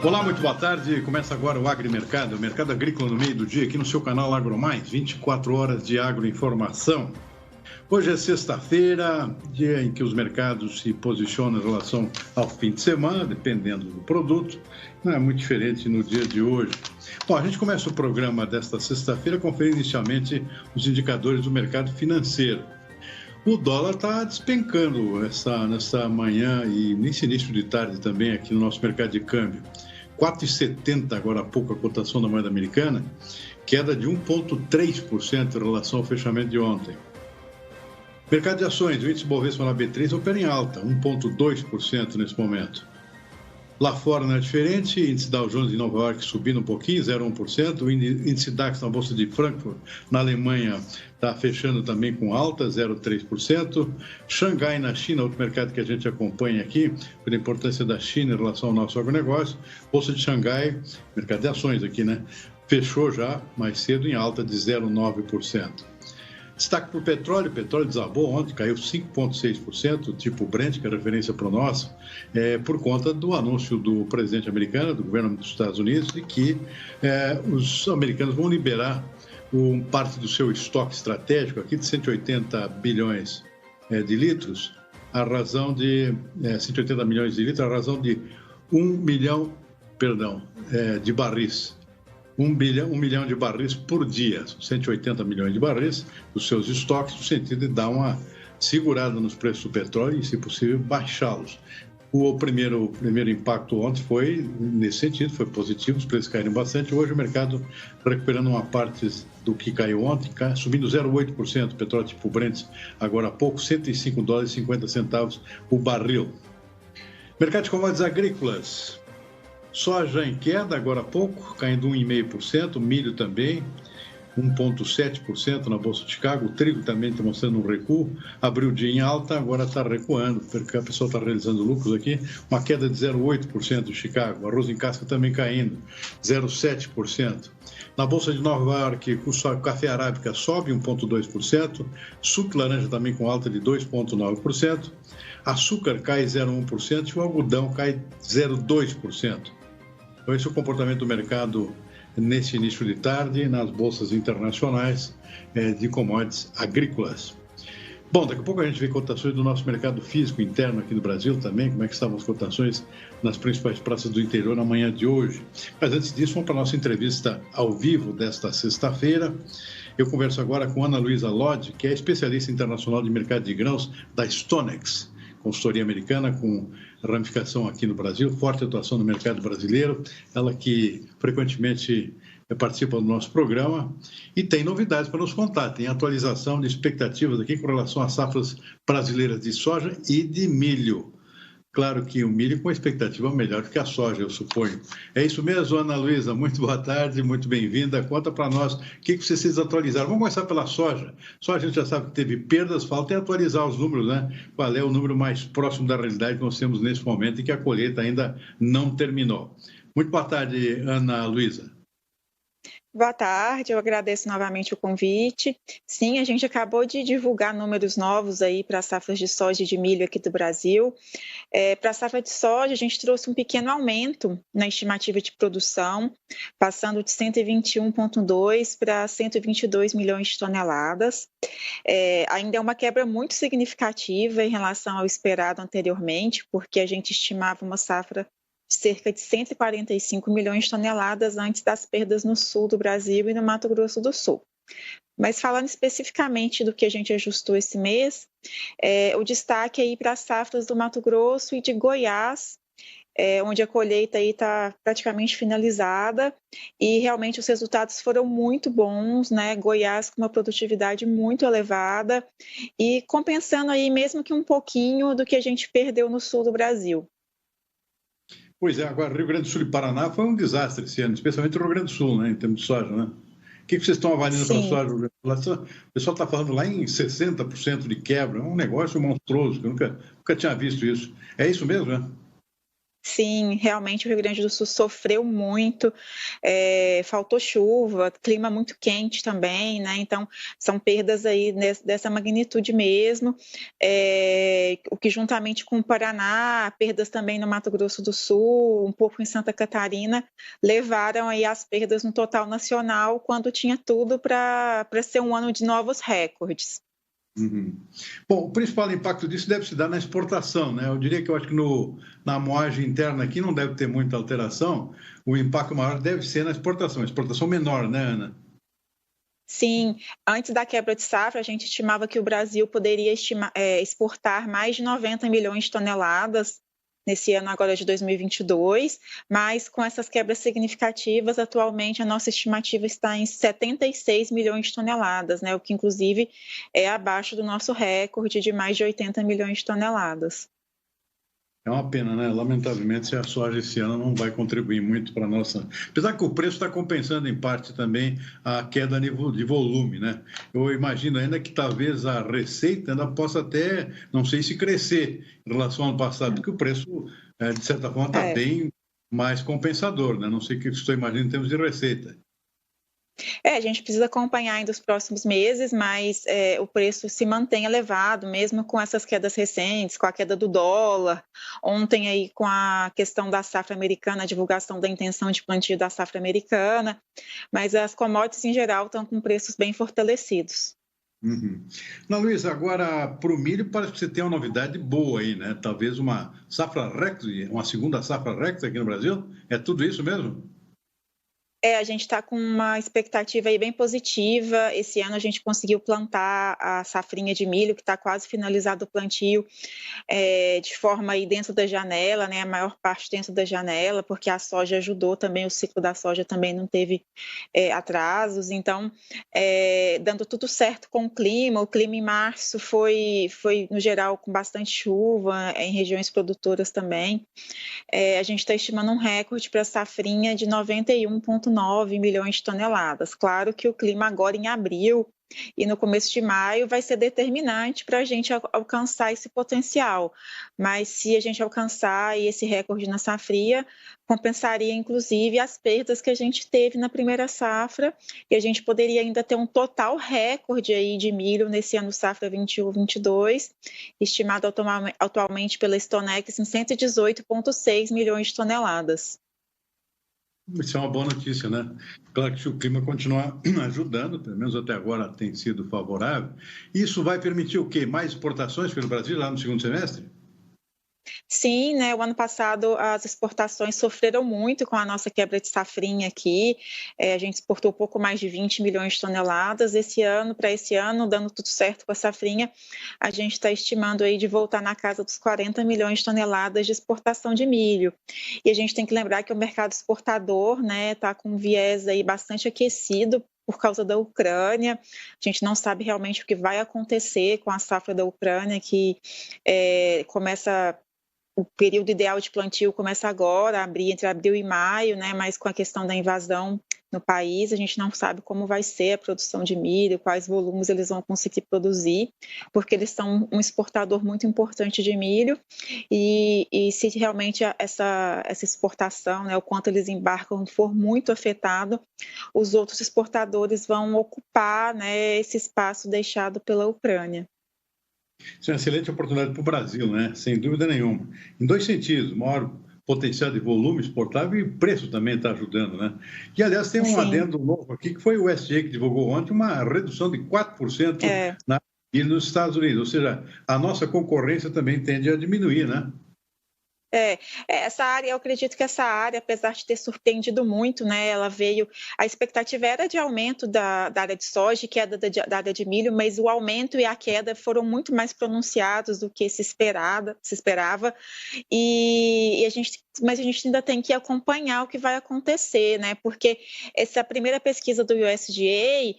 Olá, muito boa tarde. Começa agora o Agrimercado, o mercado agrícola no meio do dia, aqui no seu canal AgroMais, 24 horas de agroinformação. Hoje é sexta-feira, dia em que os mercados se posicionam em relação ao fim de semana, dependendo do produto. Não é muito diferente no dia de hoje. Bom, a gente começa o programa desta sexta-feira conferindo inicialmente os indicadores do mercado financeiro. O dólar está despencando nessa manhã e nesse início de tarde também aqui no nosso mercado de câmbio. 4,70 agora há pouco a cotação da moeda americana, queda de 1,3% em relação ao fechamento de ontem. Mercado de ações, o índice Bovespa na B3 opera em alta, 1,2% nesse momento. Lá fora não é diferente, índice Dow Jones de Nova York subindo um pouquinho, 0,1%, o índice DAX na Bolsa de Frankfurt, na Alemanha, está fechando também com alta, 0,3%. Xangai, na China, outro mercado que a gente acompanha aqui, pela importância da China em relação ao nosso agronegócio. Bolsa de Xangai, mercado de ações aqui, né? Fechou já mais cedo em alta de 0,9%. Destaque para o petróleo desabou ontem, caiu 5,6%, tipo Brent, que é referência para o nosso, por conta do anúncio do presidente americano, do governo dos Estados Unidos, de que os americanos vão liberar parte do seu estoque estratégico aqui de 180 bilhões de litros, a razão de 180 milhões de litros, a razão de 1 milhão, de barris. 1 milhão de barris por dia, 180 milhões de barris dos seus estoques, no sentido de dar uma segurada nos preços do petróleo e, se possível, baixá-los. O primeiro impacto ontem foi nesse sentido, foi positivo, os preços caíram bastante. Hoje o mercado recuperando uma parte do que caiu ontem, subindo 0,8%, petróleo tipo Brent, agora há pouco, $105,50 o barril. Mercado de commodities agrícolas. Soja em queda, agora há pouco, caindo 1,5%, milho também, 1,7% na Bolsa de Chicago, o trigo também está mostrando um recuo, abriu o dia em alta, agora está recuando, porque a pessoa está realizando lucros aqui, uma queda de 0,8% em Chicago, arroz em casca também caindo, 0,7%. Na Bolsa de Nova York, o café arábica sobe 1,2%, suco laranja também com alta de 2,9%, açúcar cai 0,1% e o algodão cai 0,2%. Então, esse é o comportamento do mercado nesse início de tarde nas bolsas internacionais de commodities agrícolas. Bom, daqui a pouco a gente vê cotações do nosso mercado físico interno aqui no Brasil também, como é que estavam as cotações nas principais praças do interior na manhã de hoje. Mas antes disso, vamos para a nossa entrevista ao vivo desta sexta-feira. Eu converso agora com Ana Luísa Lodge, que é especialista internacional de mercado de grãos da Stonex, consultoria americana com ramificação aqui no Brasil, forte atuação no mercado brasileiro, ela que frequentemente participa do nosso programa e tem novidades para nos contar, tem atualização de expectativas aqui com relação às safras brasileiras de soja e de milho. Claro que o milho com expectativa melhor que a soja, eu suponho. É isso mesmo, Ana Luísa, muito boa tarde, muito bem-vinda. Conta para nós o que vocês atualizaram. Vamos começar pela soja. Soja a gente já sabe que teve perdas, falta é atualizar os números, né? Qual é o número mais próximo da realidade que nós temos nesse momento e que a colheita ainda não terminou. Muito boa tarde, Ana Luísa. Boa tarde, eu agradeço novamente o convite. Sim, a gente acabou de divulgar números novos aí para as safras de soja e de milho aqui do Brasil. Para a safra de soja, a gente trouxe um pequeno aumento na estimativa de produção, passando de 121,2 para 122 milhões de toneladas. Ainda é uma quebra muito significativa em relação ao esperado anteriormente, porque a gente estimava uma safra de cerca de 145 milhões de toneladas antes das perdas no sul do Brasil e no Mato Grosso do Sul. Mas falando especificamente do que a gente ajustou esse mês, o destaque aí para as safras do Mato Grosso e de Goiás, onde a colheita está praticamente finalizada e realmente os resultados foram muito bons, né? Goiás com uma produtividade muito elevada e compensando aí mesmo que um pouquinho do que a gente perdeu no sul do Brasil. Pois é, agora Rio Grande do Sul e Paraná foi um desastre esse ano, especialmente o Rio Grande do Sul, né, em termos de soja, né? O que vocês estão avaliando para a soja? O pessoal está falando lá em 60% de quebra, é um negócio monstruoso, que eu nunca tinha visto isso. É isso mesmo, né? Sim, realmente o Rio Grande do Sul sofreu muito, faltou chuva, clima muito quente também, né? Então, são perdas aí dessa magnitude mesmo, o que juntamente com o Paraná, perdas também no Mato Grosso do Sul, um pouco em Santa Catarina, levaram aí as perdas no total nacional, quando tinha tudo para ser um ano de novos recordes. Uhum. Bom, o principal impacto disso deve se dar na exportação, né? Eu diria que eu acho que na moagem interna aqui não deve ter muita alteração. O impacto maior deve ser na exportação, exportação menor, né, Ana? Sim, antes da quebra de safra, a gente estimava que o Brasil poderia exportar mais de 90 milhões de toneladas nesse ano agora de 2022, mas com essas quebras significativas, atualmente a nossa estimativa está em 76 milhões de toneladas, né, o que inclusive é abaixo do nosso recorde de mais de 80 milhões de toneladas. É uma pena, né? Lamentavelmente, a soja esse ano não vai contribuir muito para a nossa. Apesar que o preço está compensando em parte também a queda de volume, né? Eu imagino ainda que talvez a receita ainda possa até, não sei se crescer em relação ao ano passado, porque o preço, de certa forma, está bem mais compensador, né? Não sei o que estou imaginando em termos de receita. A gente precisa acompanhar ainda os próximos meses, mas o preço se mantém elevado, mesmo com essas quedas recentes, com a queda do dólar. Ontem aí com a questão da safra americana, a divulgação da intenção de plantio da safra americana, mas as commodities em geral estão com preços bem fortalecidos. Uhum. Não, Luiz, agora para o milho parece que você tem uma novidade boa aí, né? Talvez uma safra recorde, uma segunda safra recorde aqui no Brasil. É tudo isso mesmo? A gente está com uma expectativa aí bem positiva. Esse ano a gente conseguiu plantar a safrinha de milho, que está quase finalizado o plantio, de forma aí dentro da janela, né? A maior parte dentro da janela, porque a soja ajudou também, o ciclo da soja também não teve atrasos. Então, dando tudo certo com o clima em março foi no geral com bastante chuva, em regiões produtoras também. A gente está estimando um recorde para a safrinha de 91,9 milhões de toneladas. Claro que o clima agora em abril e no começo de maio vai ser determinante para a gente alcançar esse potencial. Mas se a gente alcançar esse recorde na safria, compensaria inclusive as perdas que a gente teve na primeira safra, e a gente poderia ainda ter um total recorde aí de milho nesse ano safra 21/22, estimado atualmente pela Stonex em 118,6 milhões de toneladas. Isso é uma boa notícia, né? Claro que se o clima continuar ajudando, pelo menos até agora tem sido favorável, isso vai permitir o quê? Mais exportações pelo Brasil lá no segundo semestre? Sim, né? O ano passado as exportações sofreram muito com a nossa quebra de safrinha aqui. A gente exportou pouco mais de 20 milhões de toneladas. Para esse ano, dando tudo certo com a safrinha, a gente está estimando aí de voltar na casa dos 40 milhões de toneladas de exportação de milho. E a gente tem que lembrar que o mercado exportador, né, está com um viés aí bastante aquecido por causa da Ucrânia. A gente não sabe realmente o que vai acontecer com a safra da Ucrânia, que começa. O período ideal de plantio começa agora, abrir entre abril e maio, né? Mas com a questão da invasão no país, a gente não sabe como vai ser a produção de milho, quais volumes eles vão conseguir produzir, porque eles são um exportador muito importante de milho, e se realmente essa exportação, né, o quanto eles embarcam, for muito afetado, os outros exportadores vão ocupar, né, esse espaço deixado pela Ucrânia. Isso é uma excelente oportunidade para o Brasil, né? Sem dúvida nenhuma. Em dois sentidos, maior potencial de volume exportável e preço também está ajudando, né? E, aliás, tem um Sim. adendo novo aqui, que foi o USDA que divulgou ontem uma redução de 4% e nos Estados Unidos, ou seja, a nossa concorrência também tende a diminuir, né? Essa área, eu acredito que essa área, apesar de ter surpreendido muito, né, a expectativa era de aumento da área de soja e queda da área de milho, mas o aumento e a queda foram muito mais pronunciados do que se esperava, mas a gente ainda tem que acompanhar o que vai acontecer, né, porque essa primeira pesquisa do USDA,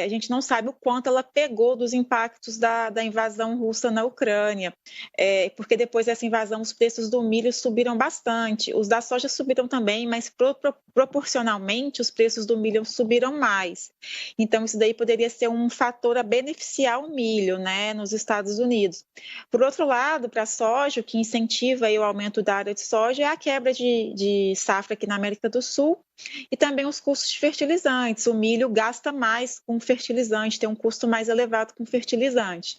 a gente não sabe o quanto ela pegou dos impactos da invasão russa na Ucrânia, porque depois dessa invasão os preços preços do milho subiram bastante. Os da soja subiram também, mas proporcionalmente os preços do milho subiram mais. Então, isso daí poderia ser um fator a beneficiar o milho, né, nos Estados Unidos. Por outro lado, para a soja, o que incentiva aí o aumento da área de soja é a quebra de safra aqui na América do Sul e também os custos de fertilizantes. O milho gasta mais com fertilizante, tem um custo mais elevado com fertilizante.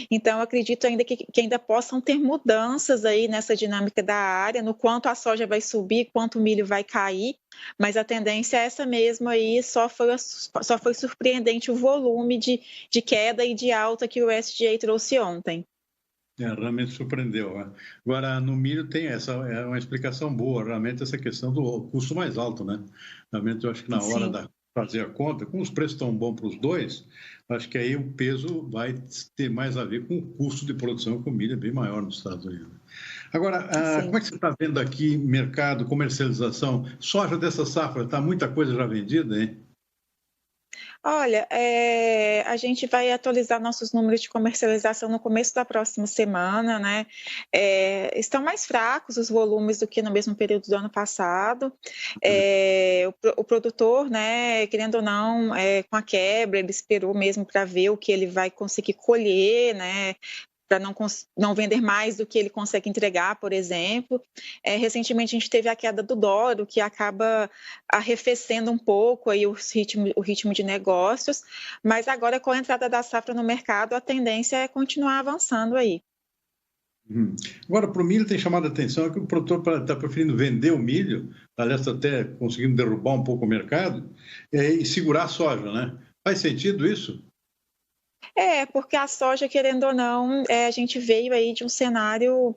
Então, eu acredito ainda que ainda possam ter mudanças aí nessa dinâmica da área, no quanto a soja vai subir, quanto o milho vai cair, mas a tendência é essa mesmo aí, só foi surpreendente o volume de queda e de alta que o USDA trouxe ontem. Realmente surpreendeu. Né? Agora, no milho tem uma explicação boa, realmente, essa questão do custo mais alto, né? Realmente, eu acho que na hora de fazer a conta, como os preços estão bons para os dois, acho que aí o peso vai ter mais a ver com o custo de produção, que o milho é bem maior nos Estados Unidos. Agora, como é que você está vendo aqui mercado, comercialização? Soja dessa safra, está muita coisa já vendida, hein? Olha, a gente vai atualizar nossos números de comercialização no começo da próxima semana, né? Estão mais fracos os volumes do que no mesmo período do ano passado. O produtor, né, querendo ou não, com a quebra, ele esperou mesmo para ver o que ele vai conseguir colher, né? Para não vender mais do que ele consegue entregar, por exemplo. Recentemente, a gente teve a queda do dólar, o que acaba arrefecendo um pouco aí o ritmo de negócios, mas agora, com a entrada da safra no mercado, a tendência é continuar avançando aí. Agora, para o milho tem chamado a atenção que o produtor está preferindo vender o milho, aliás, está até conseguindo derrubar um pouco o mercado, e segurar a soja, né? Faz sentido isso? Porque a soja, querendo ou não, a gente veio aí de um cenário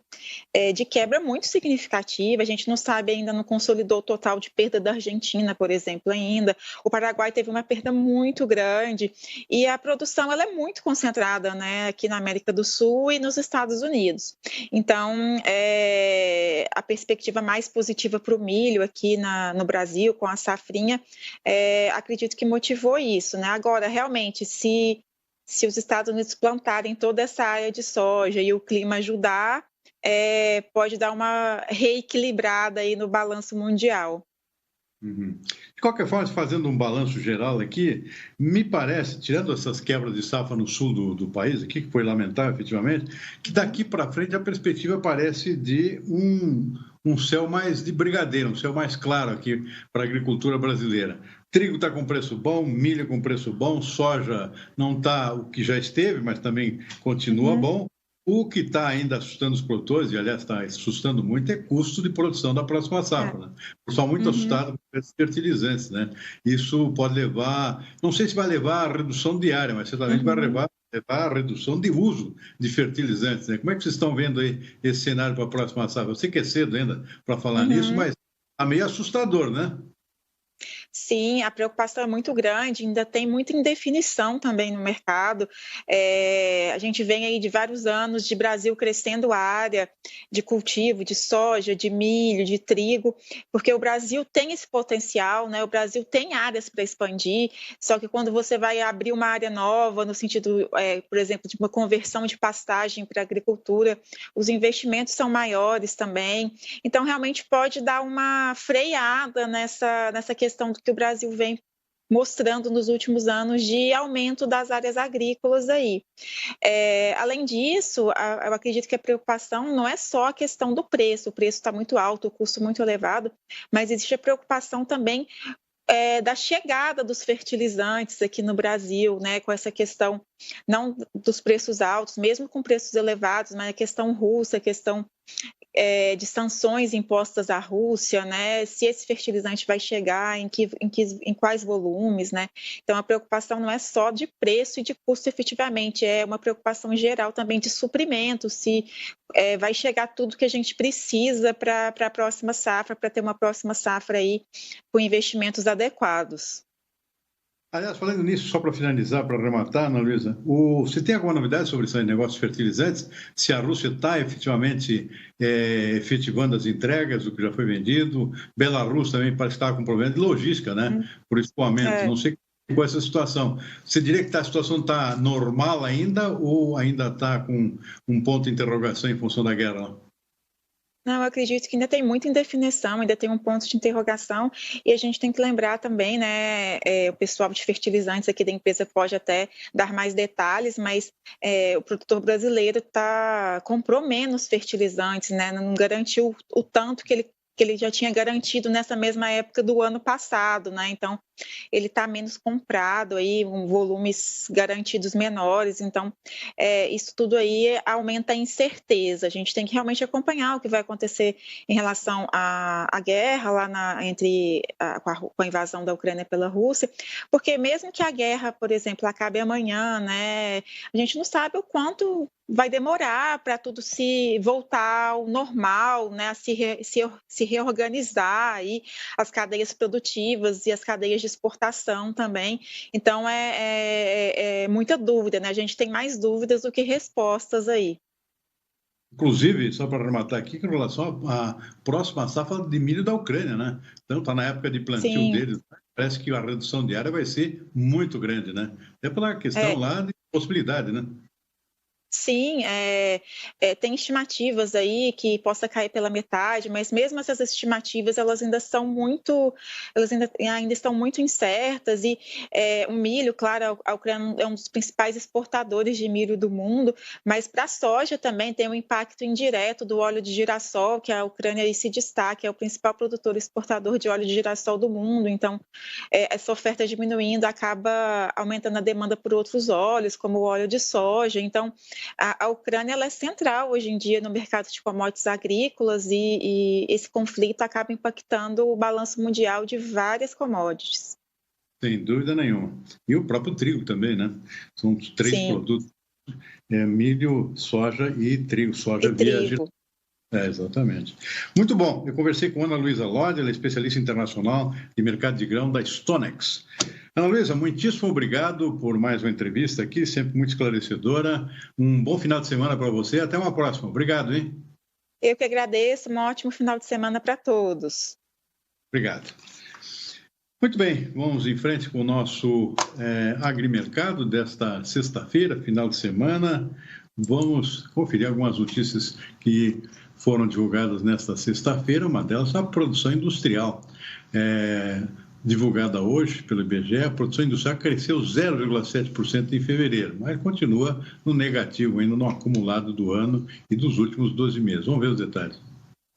de quebra muito significativa. A gente não sabe ainda, não consolidou o total de perda da Argentina, por exemplo, ainda. O Paraguai teve uma perda muito grande e a produção ela é muito concentrada, né, aqui na América do Sul e nos Estados Unidos. Então, a perspectiva mais positiva para o milho aqui no Brasil, com a safrinha, acredito que motivou isso, né? Agora, realmente, se os Estados Unidos plantarem toda essa área de soja e o clima ajudar, pode dar uma reequilibrada aí no balanço mundial. De qualquer forma, fazendo um balanço geral aqui, me parece, tirando essas quebras de safra no sul do país, aqui, que foi lamentável, efetivamente, que daqui para frente a perspectiva parece de um céu mais de brigadeiro, um céu mais claro aqui para a agricultura brasileira. Trigo está com preço bom, milho com preço bom, soja não está o que já esteve, mas também continua bom. O que está ainda assustando os produtores, e aliás está assustando muito, é custo de produção da próxima safra. Né? O pessoal muito assustado com esses fertilizantes. Né? Isso pode levar, não sei se vai levar à redução diária, mas certamente vai levar à redução de uso de fertilizantes. Né? Como é que vocês estão vendo aí esse cenário para a próxima safra? Eu sei que é cedo ainda para falar nisso, mas está meio assustador, né? Sim, a preocupação é muito grande, ainda tem muita indefinição também no mercado. A gente vem aí de vários anos de Brasil crescendo a área de cultivo de soja, de milho, de trigo, porque o Brasil tem esse potencial, né? O Brasil tem áreas para expandir, só que quando você vai abrir uma área nova, no sentido, por exemplo, de uma conversão de pastagem para agricultura, os investimentos são maiores também. Então, realmente pode dar uma freada nessa questão que o Brasil vem mostrando nos últimos anos de aumento das áreas agrícolas aí. Além disso, eu acredito que a preocupação não é só a questão do preço, o preço está muito alto, o custo muito elevado, mas existe a preocupação também da chegada dos fertilizantes aqui no Brasil, né, com essa questão não dos preços altos, mesmo com preços elevados, mas a questão russa, a questão de sanções impostas à Rússia, né? Se esse fertilizante vai chegar, em quais volumes, né? Então, a preocupação não é só de preço e de custo efetivamente, é uma preocupação geral também de suprimento, se vai chegar tudo que a gente precisa para a próxima safra, para ter uma próxima safra aí com investimentos adequados. Aliás, falando nisso, só para finalizar, para arrematar, Ana Luísa, você tem alguma novidade sobre esse negócio de fertilizantes? Se a Rússia está efetivamente efetivando as entregas do que já foi vendido? Belarus também parece que estava com problema de logística, né? Por escoamento. Não sei qual é essa situação. Você diria que a situação está normal ainda ou ainda está com um ponto de interrogação em função da guerra? Não, eu acredito que ainda tem muita indefinição, ainda tem um ponto de interrogação, e a gente tem que lembrar também, né, o pessoal de fertilizantes aqui da empresa pode até dar mais detalhes, mas o produtor brasileiro comprou menos fertilizantes, né, não garantiu o tanto que ele já tinha garantido nessa mesma época do ano passado, né? Então, ele está menos comprado aí, volumes garantidos menores. Então, isso tudo aí aumenta a incerteza. A gente tem que realmente acompanhar o que vai acontecer em relação à guerra lá com a invasão da Ucrânia pela Rússia, porque mesmo que a guerra, por exemplo, acabe amanhã, né? A gente não sabe o quanto vai demorar para tudo se voltar ao normal, né, a se reorganizar aí, as cadeias produtivas e as cadeias de exportação também. Então, é muita dúvida, né? A gente tem mais dúvidas do que respostas aí. Inclusive, só para arrematar aqui, com relação à próxima safra de milho da Ucrânia, né? Então, está na época de plantio Sim. deles. Parece que a redução diária vai ser muito grande, né? É pela questão lá de possibilidade, né? Sim, tem estimativas aí que possa cair pela metade, mas mesmo essas estimativas, elas ainda estão muito incertas e o milho, claro, a Ucrânia é um dos principais exportadores de milho do mundo, mas para a soja também tem um impacto indireto do óleo de girassol, que a Ucrânia aí se destaca, é o principal produtor e exportador de óleo de girassol do mundo, então essa oferta diminuindo acaba aumentando a demanda por outros óleos, como o óleo de soja, então a Ucrânia ela é central hoje em dia no mercado de commodities agrícolas e esse conflito acaba impactando o balanço mundial de várias commodities. Sem dúvida nenhuma. E o próprio trigo também, né? São os três produtos, milho, soja e trigo. Soja via... exatamente. Muito bom. Eu conversei com Ana Luísa Lodi, ela é especialista internacional de mercado de grão da Stonex. Ana Luísa, muitíssimo obrigado por mais uma entrevista aqui, sempre muito esclarecedora. Um bom final de semana para você. Até uma próxima. Obrigado, hein? Eu que agradeço. Um ótimo final de semana para todos. Obrigado. Muito bem, vamos em frente com o nosso agrimercado desta sexta-feira, final de semana. Vamos conferir algumas notícias que foram divulgadas nesta sexta-feira. Uma delas é a produção industrial. Divulgada hoje pelo IBGE, a produção industrial cresceu 0,7% em fevereiro, mas continua no negativo, ainda no acumulado do ano e dos últimos 12 meses. Vamos ver os detalhes.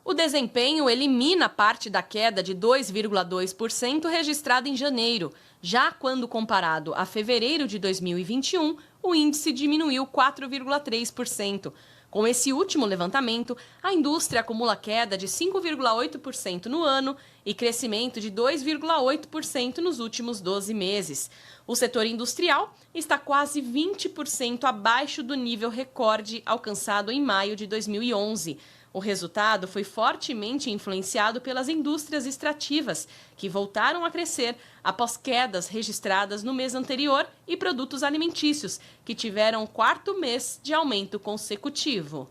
O desempenho elimina parte da queda de 2,2% registrada em janeiro. Já quando comparado a fevereiro de 2021, o índice diminuiu 4,3%. Com esse último levantamento, a indústria acumula queda de 5,8% no ano e crescimento de 2,8% nos últimos 12 meses. O setor industrial está quase 20% abaixo do nível recorde alcançado em maio de 2011. O resultado foi fortemente influenciado pelas indústrias extrativas, que voltaram a crescer após quedas registradas no mês anterior, e produtos alimentícios, que tiveram o quarto mês de aumento consecutivo.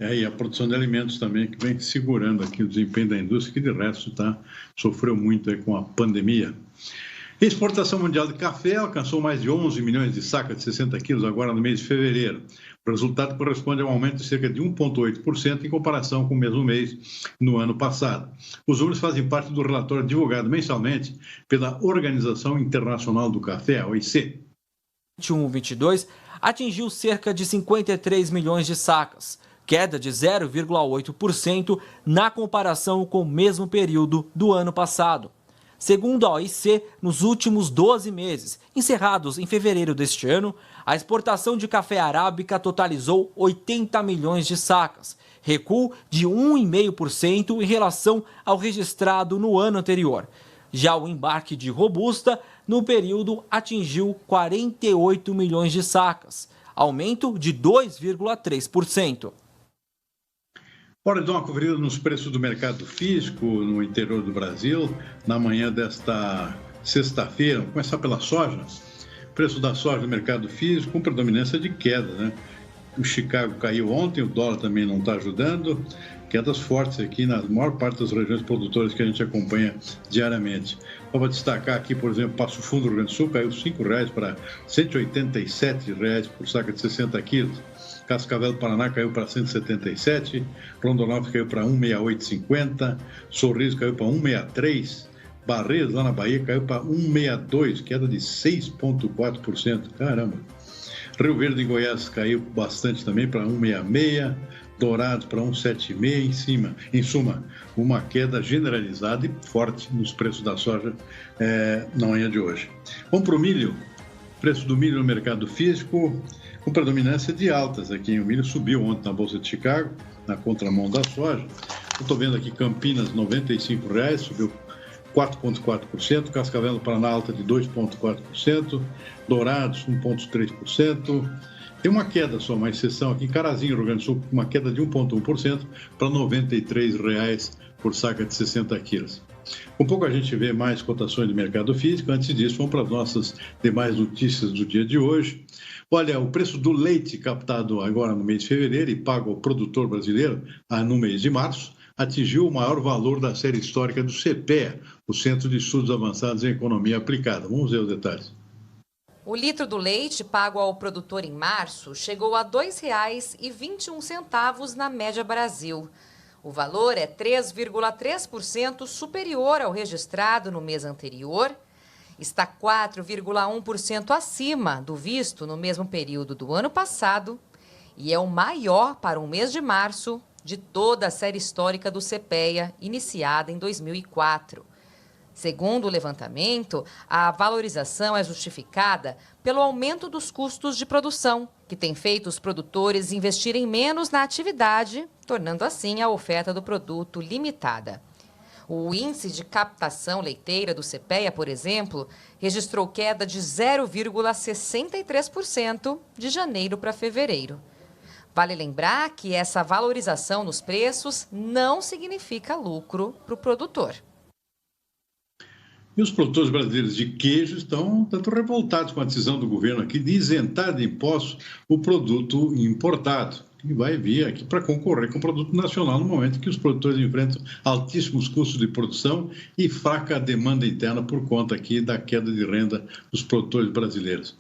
E a produção de alimentos também, que vem segurando aqui o desempenho da indústria, que de resto sofreu muito aí com a pandemia. A exportação mundial de café alcançou mais de 11 milhões de sacas de 60 quilos agora no mês de fevereiro. O resultado corresponde a um aumento de cerca de 1,8% em comparação com o mesmo mês no ano passado. Os números fazem parte do relatório divulgado mensalmente pela Organização Internacional do Café, a OIC. 21-22 atingiu cerca de 53 milhões de sacas, queda de 0,8% na comparação com o mesmo período do ano passado. Segundo a OIC, nos últimos 12 meses, encerrados em fevereiro deste ano, a exportação de café arábica totalizou 80 milhões de sacas, recuo de 1,5% em relação ao registrado no ano anterior. Já o embarque de robusta, no período, atingiu 48 milhões de sacas, aumento de 2,3%. Hora de dar uma conferida nos preços do mercado físico no interior do Brasil, na manhã desta sexta-feira. Vamos começar pela soja. O preço da soja no mercado físico com predominância de queda, né? O Chicago caiu ontem, o dólar também não está ajudando. Quedas fortes aqui na maior parte das regiões produtoras que a gente acompanha diariamente. Vou destacar aqui, por exemplo, Passo Fundo, Rio Grande do Sul, caiu R$ 5 para R$ 187 por saca de 60 quilos. Cascavel do Paraná caiu para 177, Rondonópolis caiu para 168,50, Sorriso caiu para 163, Barreiras, lá na Bahia, caiu para 162, queda de 6,4%. Caramba! Rio Verde, em Goiás, caiu bastante também para 166, Dourados para 176, em suma, uma queda generalizada e forte nos preços da soja na manhã de hoje. Vamos para o milho. Preço do milho no mercado físico, com predominância de altas aqui. O milho subiu ontem na Bolsa de Chicago, na contramão da soja. Eu estou vendo aqui Campinas, R$ 95,00, subiu 4,4%, Cascavel do Paraná alta de 2,4%, Dourados 1,3%. Tem uma queda só, uma exceção aqui em Carazinho, Rio Grande do Sul, uma queda de 1,1% para R$ 93,00 por saca de 60 quilos. Com pouco a gente vê mais cotações de mercado físico. Antes disso, vamos para as nossas demais notícias do dia de hoje. Olha, o preço do leite captado agora no mês de fevereiro e pago ao produtor brasileiro no mês de março atingiu o maior valor da série histórica do CPEA, o Centro de Estudos Avançados em Economia Aplicada. Vamos ver os detalhes. O litro do leite pago ao produtor em março chegou a R$ 2,21 na média Brasil. O valor é 3,3% superior ao registrado no mês anterior, está 4,1% acima do visto no mesmo período do ano passado e é o maior para o mês de março de toda a série histórica do CPEA, iniciada em 2004. Segundo o levantamento, a valorização é justificada pelo aumento dos custos de produção, que tem feito os produtores investirem menos na atividade, tornando assim a oferta do produto limitada. O índice de captação leiteira do CPEA, por exemplo, registrou queda de 0,63% de janeiro para fevereiro. Vale lembrar que essa valorização nos preços não significa lucro para o produtor. E os produtores brasileiros de queijo estão tanto revoltados com a decisão do governo aqui de isentar de impostos o produto importado, que vai vir aqui para concorrer com o produto nacional no momento que os produtores enfrentam altíssimos custos de produção e fraca demanda interna por conta aqui da queda de renda dos produtores brasileiros.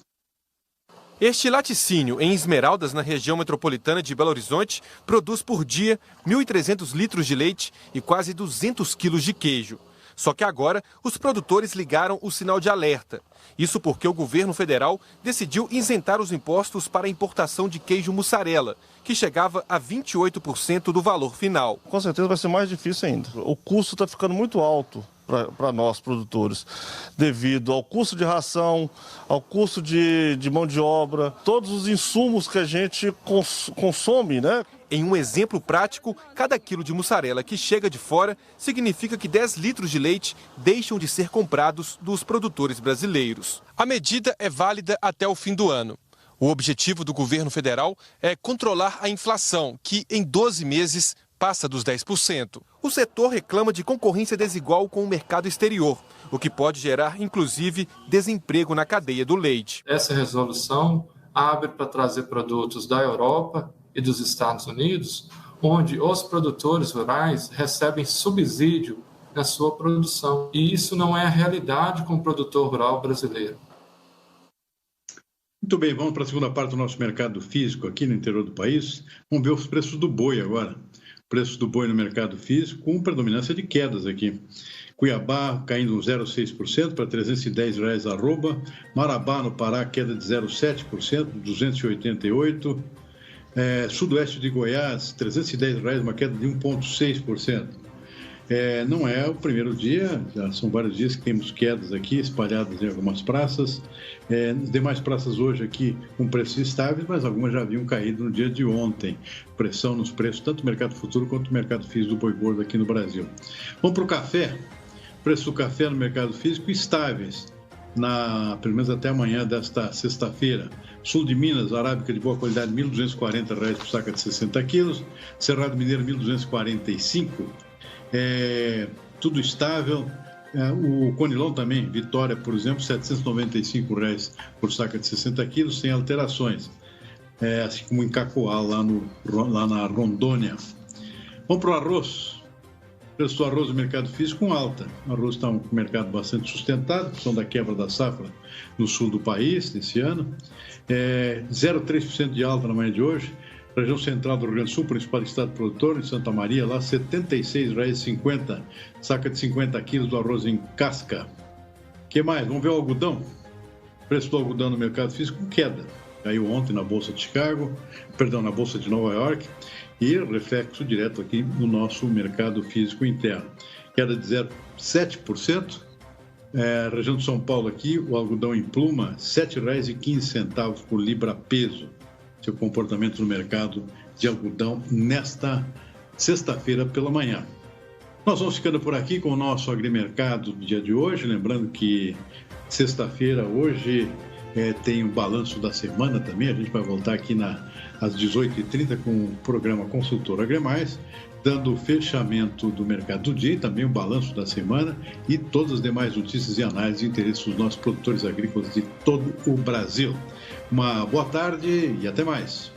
Este laticínio em Esmeraldas, na região metropolitana de Belo Horizonte, produz por dia 1.300 litros de leite e quase 200 quilos de queijo. Só que agora os produtores ligaram o sinal de alerta. Isso porque o governo federal decidiu isentar os impostos para a importação de queijo mussarela, que chegava a 28% do valor final. Com certeza vai ser mais difícil ainda. O custo está ficando muito alto para nós, produtores, devido ao custo de ração, ao custo de mão de obra, todos os insumos que a gente consome, né? Em um exemplo prático, cada quilo de mussarela que chega de fora significa que 10 litros de leite deixam de ser comprados dos produtores brasileiros. A medida é válida até o fim do ano. O objetivo do governo federal é controlar a inflação, que em 12 meses passa dos 10%. O setor reclama de concorrência desigual com o mercado exterior, o que pode gerar, inclusive, desemprego na cadeia do leite. Essa resolução abre para trazer produtos da Europa e dos Estados Unidos, onde os produtores rurais recebem subsídio na sua produção. E isso não é a realidade com o produtor rural brasileiro. Muito bem, vamos para a segunda parte do nosso mercado físico aqui no interior do país. Vamos ver os preços do boi agora. Preços do boi no mercado físico com predominância de quedas aqui. Cuiabá caindo 0,6% para R$ 310 arroba. Marabá, no Pará, queda de 0,7%, 288. Sudoeste de Goiás, R$ 310, uma queda de 1,6%. Não é o primeiro dia, já são vários dias que temos quedas aqui espalhadas em algumas praças. As demais praças hoje aqui com preços estáveis, mas algumas já haviam caído no dia de ontem. Pressão nos preços, tanto do mercado futuro quanto do mercado físico do boi gordo aqui no Brasil. Vamos para o café. Preço do café no mercado físico estáveis, pelo menos até amanhã desta sexta-feira. Sul de Minas, arábica de boa qualidade, R$ 1.240 por saca de 60 quilos. Cerrado Mineiro, R$ 1.245. Tudo estável. O Conilon também, Vitória, por exemplo, R$ 795 por saca de 60 quilos, sem alterações. Assim como em Cacoal, lá na Rondônia. Vamos para o arroz. O preço do arroz no mercado físico com alta. O arroz está um mercado bastante sustentado, por causa da quebra da safra no sul do país, nesse ano. 0,3% de alta na manhã de hoje. Região central do Rio Grande do Sul, principal estado produtor, em Santa Maria, lá R$ 76,50, saca de 50 quilos do arroz em casca. O que mais? Vamos ver o algodão. O preço do algodão no mercado físico queda. Caiu ontem na Bolsa de na Bolsa de Nova York, e reflexo direto aqui no nosso mercado físico interno. Queda de 0,7%. Região de São Paulo aqui, o algodão em pluma, R$ 7,15 por libra peso. Seu comportamento no mercado de algodão nesta sexta-feira pela manhã. Nós vamos ficando por aqui com o nosso agrimercado do dia de hoje, lembrando que sexta-feira hoje tem o balanço da semana também, a gente vai voltar aqui às 18h30 com o programa Consultor Agrimais, dando o fechamento do mercado do dia e também o balanço da semana e todas as demais notícias e análises de interesse dos nossos produtores agrícolas de todo o Brasil. Uma boa tarde e até mais.